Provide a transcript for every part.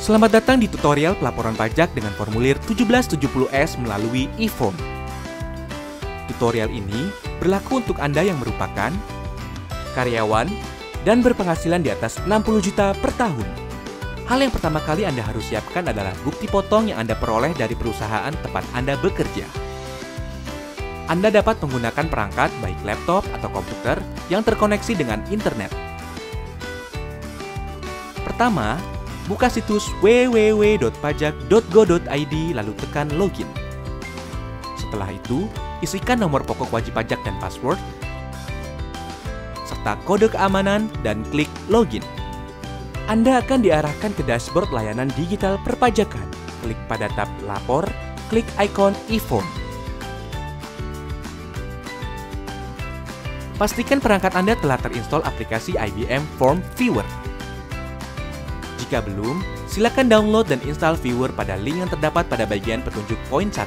Selamat datang di tutorial pelaporan pajak dengan formulir 1770S melalui e-form. Tutorial ini berlaku untuk Anda yang merupakan karyawan dan berpenghasilan di atas 60 juta per tahun. Hal yang pertama kali Anda harus siapkan adalah bukti potong yang Anda peroleh dari perusahaan tempat Anda bekerja. Anda dapat menggunakan perangkat baik laptop atau komputer yang terkoneksi dengan internet. Pertama, buka situs www.pajak.go.id lalu tekan login. Setelah itu, isikan nomor pokok wajib pajak dan password, serta kode keamanan dan klik login. Anda akan diarahkan ke dashboard layanan digital perpajakan. Klik pada tab Lapor, klik ikon e-form. Pastikan perangkat Anda telah terinstall aplikasi IBM Form Viewer. Jika belum, silakan download dan install Viewer pada link yang terdapat pada bagian petunjuk poin 1.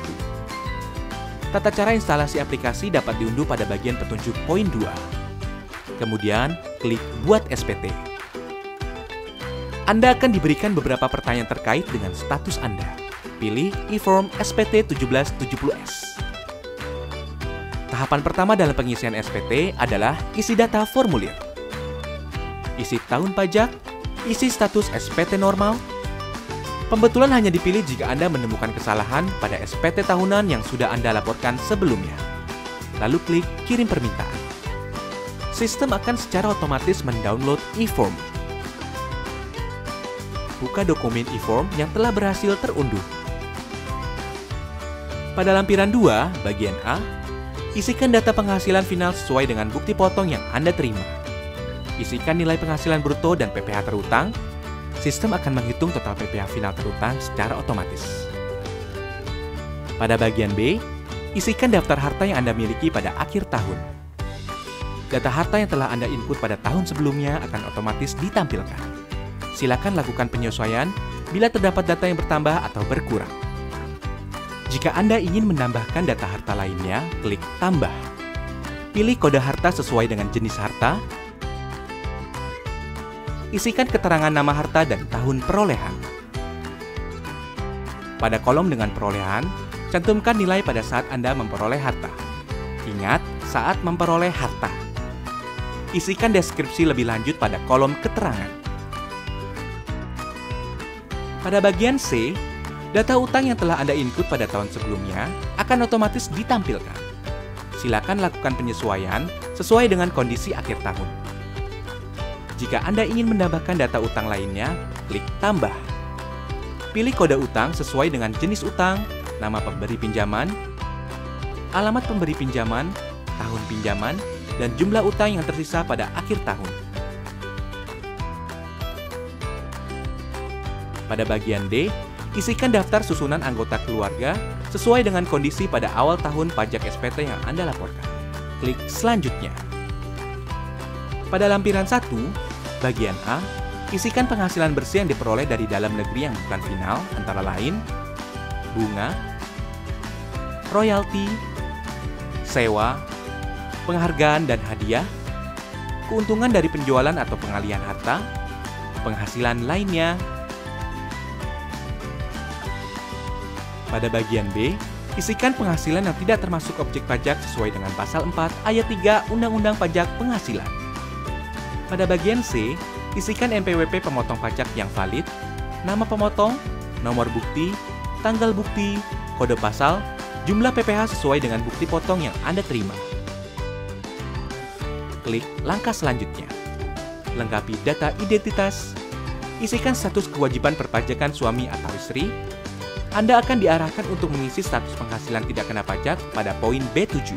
Tata cara instalasi aplikasi dapat diunduh pada bagian petunjuk poin 2. Kemudian, klik Buat SPT. Anda akan diberikan beberapa pertanyaan terkait dengan status Anda. Pilih e-form SPT 1770S. Tahapan pertama dalam pengisian SPT adalah isi data formulir. Isi tahun pajak, isi status SPT normal. Pembetulan hanya dipilih jika Anda menemukan kesalahan pada SPT tahunan yang sudah Anda laporkan sebelumnya. Lalu klik kirim permintaan. Sistem akan secara otomatis mendownload e-form. Buka dokumen e-form yang telah berhasil terunduh. Pada lampiran 2, bagian A, isikan data penghasilan final sesuai dengan bukti potong yang Anda terima. Isikan nilai penghasilan bruto dan PPh terutang. Sistem akan menghitung total PPh final terutang secara otomatis. Pada bagian B, isikan daftar harta yang Anda miliki pada akhir tahun. Data harta yang telah Anda input pada tahun sebelumnya akan otomatis ditampilkan. Silakan lakukan penyesuaian bila terdapat data yang bertambah atau berkurang. Jika Anda ingin menambahkan data harta lainnya, klik Tambah. Pilih kode harta sesuai dengan jenis harta. Isikan keterangan nama harta dan tahun perolehan. Pada kolom dengan perolehan, cantumkan nilai pada saat Anda memperoleh harta. Ingat, saat memperoleh harta. Isikan deskripsi lebih lanjut pada kolom keterangan. Pada bagian C, data utang yang telah Anda input pada tahun sebelumnya akan otomatis ditampilkan. Silakan lakukan penyesuaian sesuai dengan kondisi akhir tahun. Jika Anda ingin menambahkan data utang lainnya, klik Tambah. Pilih kode utang sesuai dengan jenis utang, nama pemberi pinjaman, alamat pemberi pinjaman, tahun pinjaman, dan jumlah utang yang tersisa pada akhir tahun. Pada bagian D, isikan daftar susunan anggota keluarga sesuai dengan kondisi pada awal tahun pajak SPT yang Anda laporkan. Klik Selanjutnya. Pada lampiran 1, bagian A, isikan penghasilan bersih yang diperoleh dari dalam negeri yang bukan final, antara lain bunga, royalti, sewa, penghargaan dan hadiah, keuntungan dari penjualan atau pengalihan harta, penghasilan lainnya. Pada bagian B, isikan penghasilan yang tidak termasuk objek pajak sesuai dengan pasal 4 ayat 3 Undang-Undang Pajak Penghasilan. Pada bagian C, isikan NPWP pemotong pajak yang valid, nama pemotong, nomor bukti, tanggal bukti, kode pasal, jumlah PPh sesuai dengan bukti potong yang Anda terima. Klik langkah selanjutnya. Lengkapi data identitas. Isikan status kewajiban perpajakan suami atau istri. Anda akan diarahkan untuk mengisi status penghasilan tidak kena pajak pada poin B7.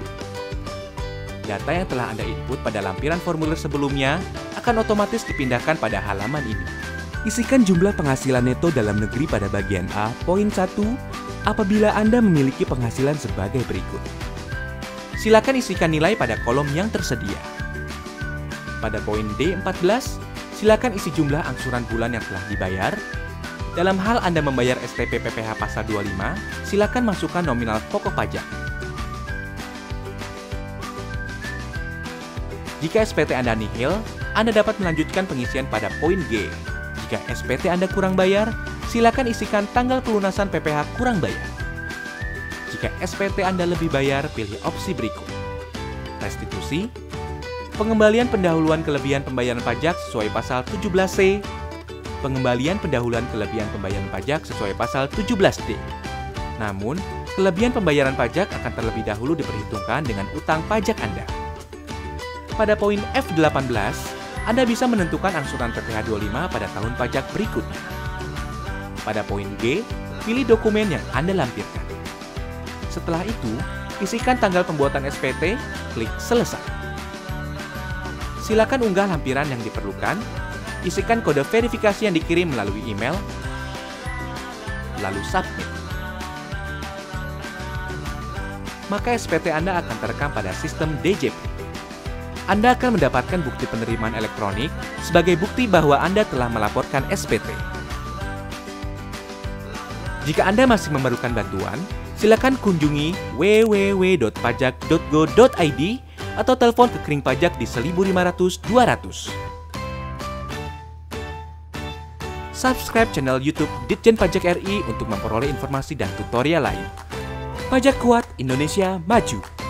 Data yang telah Anda input pada lampiran formulir sebelumnya akan otomatis dipindahkan pada halaman ini. Isikan jumlah penghasilan neto dalam negeri pada bagian A, poin 1, apabila Anda memiliki penghasilan sebagai berikut. Silakan isikan nilai pada kolom yang tersedia. Pada poin D14, silakan isi jumlah angsuran bulan yang telah dibayar. Dalam hal Anda membayar STP PPh pasal 25, silakan masukkan nominal pokok pajak. Jika SPT Anda nihil, Anda dapat melanjutkan pengisian pada poin G. Jika SPT Anda kurang bayar, silakan isikan tanggal pelunasan PPh kurang bayar. Jika SPT Anda lebih bayar, pilih opsi berikut. Restitusi, pengembalian pendahuluan kelebihan pembayaran pajak sesuai pasal 17C, pengembalian pendahuluan kelebihan pembayaran pajak sesuai pasal 17D. Namun, kelebihan pembayaran pajak akan terlebih dahulu diperhitungkan dengan utang pajak Anda. Pada poin F18, Anda bisa menentukan angsuran PPh 25 pada tahun pajak berikutnya. Pada poin G, pilih dokumen yang Anda lampirkan. Setelah itu, isikan tanggal pembuatan SPT, klik Selesai. Silakan unggah lampiran yang diperlukan, isikan kode verifikasi yang dikirim melalui email, lalu submit. Maka SPT Anda akan terekam pada sistem DJP. Anda akan mendapatkan bukti penerimaan elektronik sebagai bukti bahwa Anda telah melaporkan SPT. Jika Anda masih memerlukan bantuan, silakan kunjungi www.pajak.go.id atau telepon ke Kering Pajak di 1500 200. Subscribe channel YouTube Ditjen Pajak RI untuk memperoleh informasi dan tutorial lain. Pajak kuat, Indonesia maju.